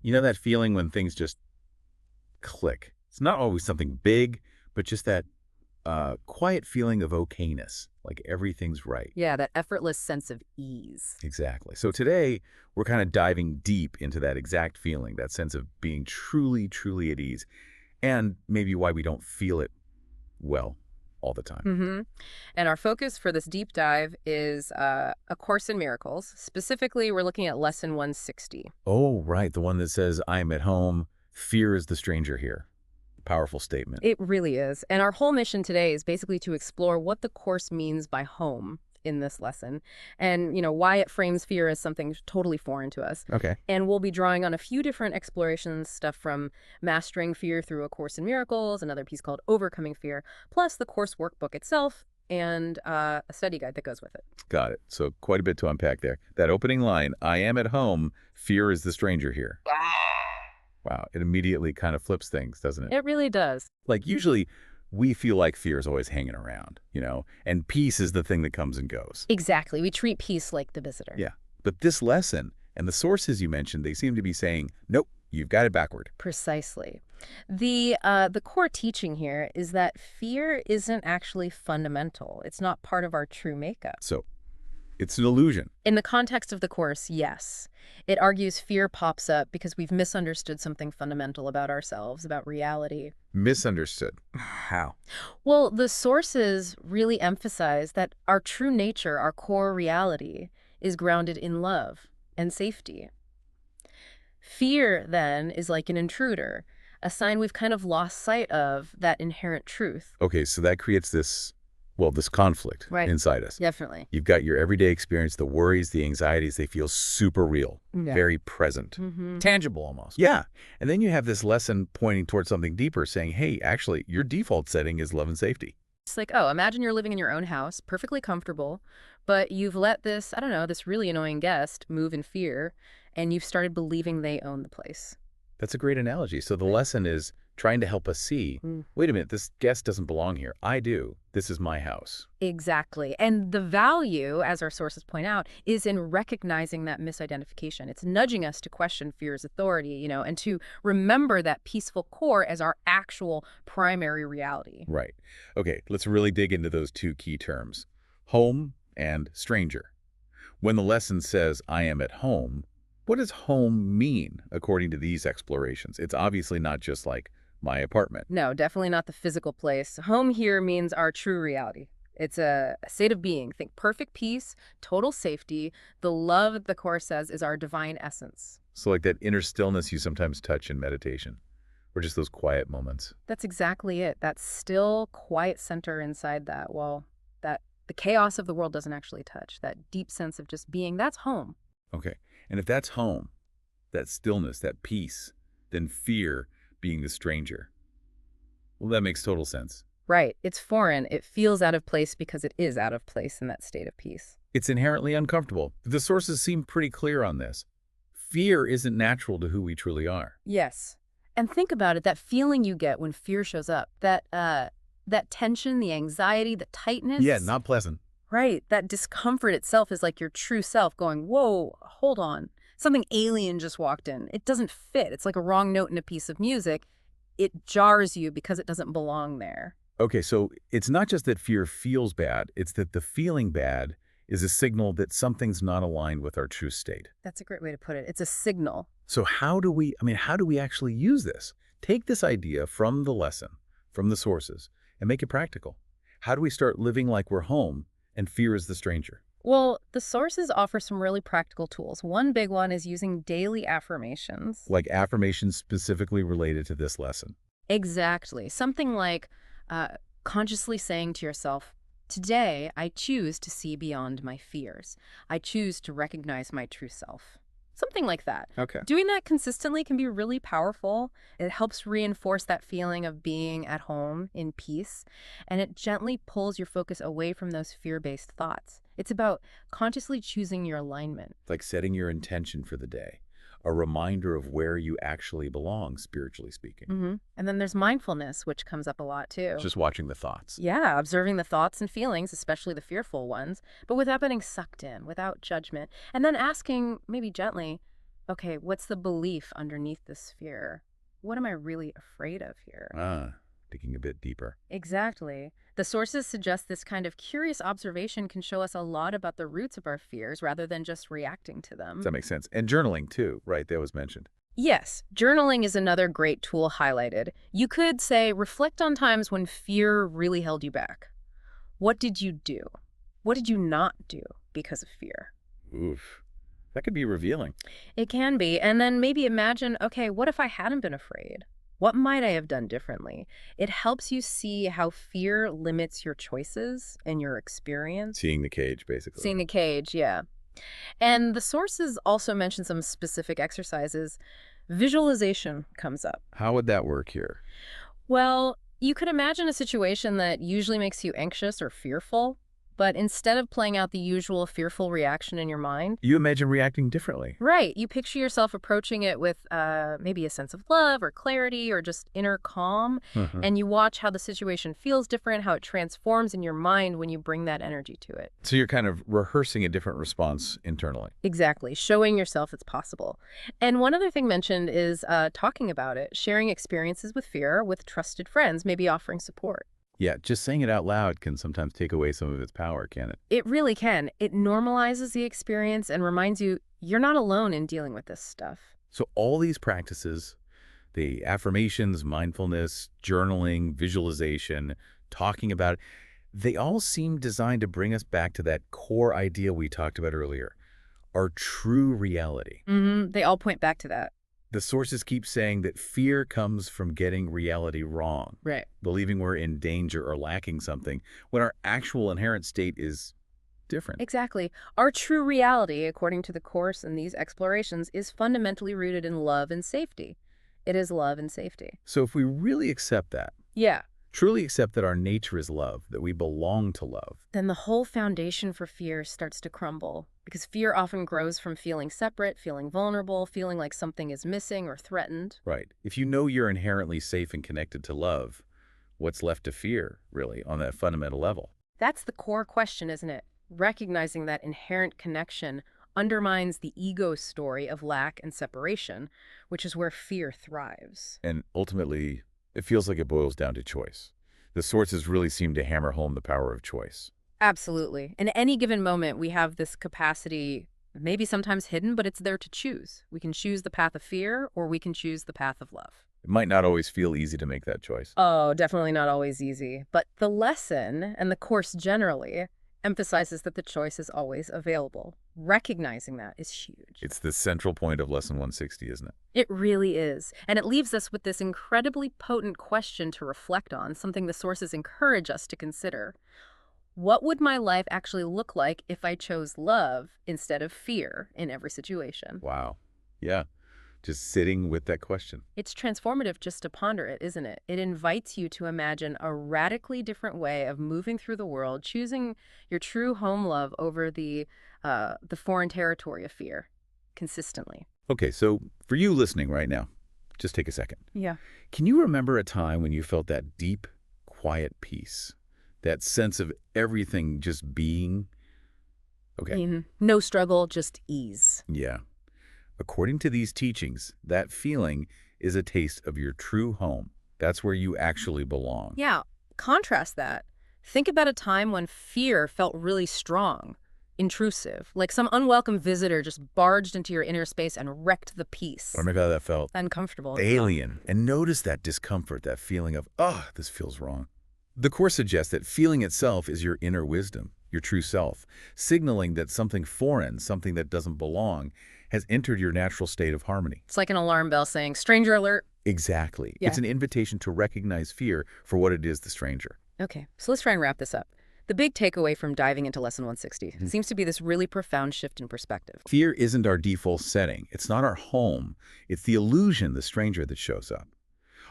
You know that feeling when things just click? It's not always something big, but just that quiet feeling of okayness, like everything's right. Yeah, that effortless sense of ease. Exactly. So today, we're kind of diving deep into that exact feeling, that sense of being truly, truly at ease, and maybe why we don't feel it well all the time. hmm And our focus for this deep dive is A Course in Miracles. Specifically, we're looking at Lesson 160. Oh, right. The one that says, I am at home, fear is the stranger here. Powerful statement. It really is. And our whole mission today is basically to explore what the Course means by home in this lesson and, why it frames fear as something totally foreign to us. Okay. And we'll be drawing on a few different explorations, stuff from Mastering Fear Through A Course in Miracles, another piece called Overcoming Fear, plus the Course workbook itself, and a study guide that goes with it. Got it. So quite a bit to unpack there. That opening line, I am at home, fear is the stranger here. Wow, it immediately kind of flips things, doesn't it? It really does. Like usually we feel like fear is always hanging around, and peace is the thing that comes and goes. Exactly. We treat peace like the visitor. Yeah. But this lesson and the sources you mentioned, they seem to be saying, nope, you've got it backward. Precisely. The core teaching here is that fear isn't actually fundamental. It's not part of our true makeup. So it's an illusion. In the context of the Course, yes. It argues fear pops up because we've misunderstood something fundamental about ourselves, about reality. Misunderstood. How? Well, the sources really emphasize that our true nature, our core reality, is grounded in love and safety. Fear, then, is like an intruder, a sign we've kind of lost sight of that inherent truth. Okay, so that creates this conflict Right. inside us. Definitely. You've got your everyday experience, the worries, the anxieties, they feel super real, Yeah. very present, tangible almost. Yeah. And then you have this lesson pointing towards something deeper, saying, hey, actually, your default setting is love and safety. It's like, oh, imagine you're living in your own house, perfectly comfortable, but you've let this, I don't know, this really annoying guest move in fear, and you've started believing they own the place. That's a great analogy. So the lesson is trying to help us see, Mm. wait a minute, this guest doesn't belong here. I do. This is my house. Exactly. And the value, as our sources point out, is in recognizing that misidentification. It's nudging us to question fear's authority, and to remember that peaceful core as our actual primary reality. Right. Okay, let's really dig into those two key terms, home and stranger. When the lesson says, I am at home, what does home mean according to these explorations? It's obviously not just like my apartment. No, definitely not the physical place. Home here means our true reality. It's a state of being. Think perfect peace, total safety. The love, the Course says, is our divine essence. So like that inner stillness you sometimes touch in meditation, or just those quiet moments. That's exactly it. That still, quiet center inside that, well, that the chaos of the world doesn't actually touch. That deep sense of just being, that's home. Okay. And if that's home, that stillness, that peace, then fear being the stranger. Well, that makes total sense. Right. It's foreign. It feels out of place because it is out of place in that state of peace. It's inherently uncomfortable. The sources seem pretty clear on this. Fear isn't natural to who we truly are. Yes. And think about it, that feeling you get when fear shows up, that tension, the anxiety, the tightness. Yeah, not pleasant. Right. That discomfort itself is like your true self going, whoa, hold on. Something alien just walked in. It doesn't fit. It's like a wrong note in a piece of music. It jars you because it doesn't belong there. Okay, so it's not just that fear feels bad, it's that the feeling bad is a signal that something's not aligned with our true state. That's a great way to put it. It's a signal. So how do we actually use this? Take this idea from the lesson, from the sources, and make it practical. How do we start living like we're home and fear is the stranger? Well, the sources offer some really practical tools. One big one is using daily affirmations. Like affirmations specifically related to this lesson. Exactly. Something like consciously saying to yourself, today I choose to see beyond my fears. I choose to recognize my true self. Something like that. Okay. Doing that consistently can be really powerful. It helps reinforce that feeling of being at home in peace, and it gently pulls your focus away from those fear-based thoughts. It's about consciously choosing your alignment. Like setting your intention for the day. A reminder of where you actually belong, spiritually speaking. And then there's mindfulness, which comes up a lot too. Just watching the thoughts. Yeah, observing the thoughts and feelings, especially the fearful ones, but without getting sucked in, without judgment. And then asking, maybe gently, okay, what's the belief underneath this fear? What am I really afraid of here? Ah, digging a bit deeper. Exactly. The sources suggest this kind of curious observation can show us a lot about the roots of our fears rather than just reacting to Does them. that make sense? And journaling, too, right? That was mentioned. Yes, journaling is another great tool highlighted. You could say, reflect on times when fear really held you back. What did you do? What did you not do because of fear? Oof. That could be revealing. It can be. And then maybe imagine, okay, what if I hadn't been afraid? What might I have done differently? It helps you see how fear limits your choices and your experience. Seeing the cage, basically. Seeing the cage, yeah. And the sources also mention some specific exercises. Visualization comes up. How would that work here? Well, you could imagine a situation that usually makes you anxious or fearful, but instead of playing out the usual fearful reaction in your mind, You imagine reacting differently. right, you picture yourself approaching it with maybe a sense of love or clarity or just inner calm, Uh-huh. and you watch how the situation feels different, how it transforms in your mind when you bring that energy to it. So you're kind of rehearsing a different response internally. Exactly, showing yourself it's possible. And one other thing mentioned is talking about it, sharing experiences with fear with trusted friends, maybe offering support. Yeah, just saying it out loud can sometimes take away some of its power, can it? It really can. It normalizes the experience and reminds you you're not alone in dealing with this stuff. So all these practices, the affirmations, mindfulness, journaling, visualization, talking about it, they all seem designed to bring us back to that core idea we talked about earlier, our true reality. They all point back to that. The sources keep saying that fear comes from getting reality wrong, Right. believing we're in danger or lacking something, when our actual inherent state is different. Exactly. Our true reality, according to the Course and these explorations, is fundamentally rooted in love and safety. It is love and safety. So if we really accept that, Yeah. truly accept that our nature is love, that we belong to love, Then the whole foundation for fear starts to crumble because fear often grows from feeling separate, feeling vulnerable, feeling like something is missing or threatened. right? If you know you're inherently safe and connected to love, what's left to fear, really, on that fundamental level? That's the core question, isn't it? Recognizing that inherent connection undermines the ego story of lack and separation, which is where fear thrives. And ultimately, it feels like it boils down to choice. The sources really seem to hammer home the power of choice. Absolutely. In any given moment, we have this capacity, maybe sometimes hidden, but it's there to choose. We can choose the path of fear or we can choose the path of love. It might not always feel easy to make that choice. Oh, definitely not always easy. But the lesson and the course generally emphasizes that the choice is always available. Recognizing that is huge. It's the central point of Lesson 160, isn't it? It really is. And it leaves us with this incredibly potent question to reflect on, something the sources encourage us to consider. What would my life actually look like if I chose love instead of fear in every situation? Wow. Yeah. Just sitting with that question. It's transformative just to ponder it, isn't it? It invites you to imagine a radically different way of moving through the world, choosing your true home love over the foreign territory of fear consistently. Okay, so for you listening right now, just take a second. Yeah. Can you remember a time when you felt that deep, quiet peace? That sense of everything just being? Okay. No struggle, just ease. Yeah. According to these teachings, that feeling is a taste of your true home. That's where you actually belong. Yeah. Contrast that. Think about a time when fear felt really strong, intrusive, like some unwelcome visitor just barged into your inner space and wrecked the peace. Or maybe how that felt. Uncomfortable. Alien. And notice that discomfort, that feeling of, this feels wrong. The Course suggests that feeling itself is your inner wisdom, your true self, signaling that something foreign, something that doesn't belong, has entered your natural state of harmony. It's like an alarm bell saying, stranger alert. Exactly. Yeah. It's an invitation to recognize fear for what it is, the stranger. Okay, so let's try and wrap this up. The big takeaway from diving into Lesson 160 seems to be this really profound shift in perspective. Fear isn't our default setting. It's not our home. It's the illusion, the stranger, that shows up.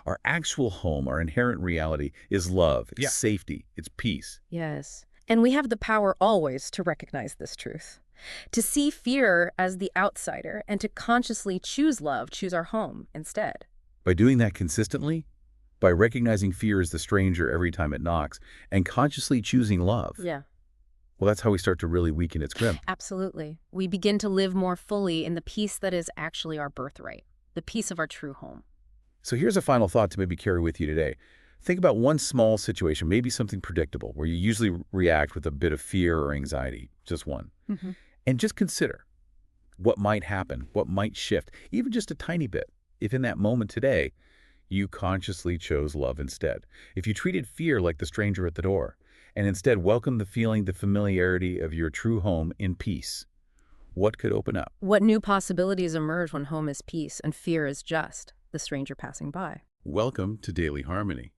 Our actual home, our inherent reality, is love, it's safety, it's peace. Yes. And we have the power always to recognize this truth. To see fear as the outsider and to consciously choose love, choose our home instead. By doing that consistently, by recognizing fear as the stranger every time it knocks, and consciously choosing love, Yeah. Well, that's how we start to really weaken its grip. Absolutely. We begin to live more fully in the peace that is actually our birthright, the peace of our true home. So here's a final thought to maybe carry with you today. Think about one small situation, maybe something predictable, where you usually react with a bit of fear or anxiety, just one. Hmm. And just consider what might happen, what might shift, even just a tiny bit, if in that moment today you consciously chose love instead. If you treated fear like the stranger at the door, and instead welcomed the feeling, the familiarity of your true home in peace, what could open up? What new possibilities emerge when home is peace and fear is just the stranger passing by? Welcome to Daily Harmony.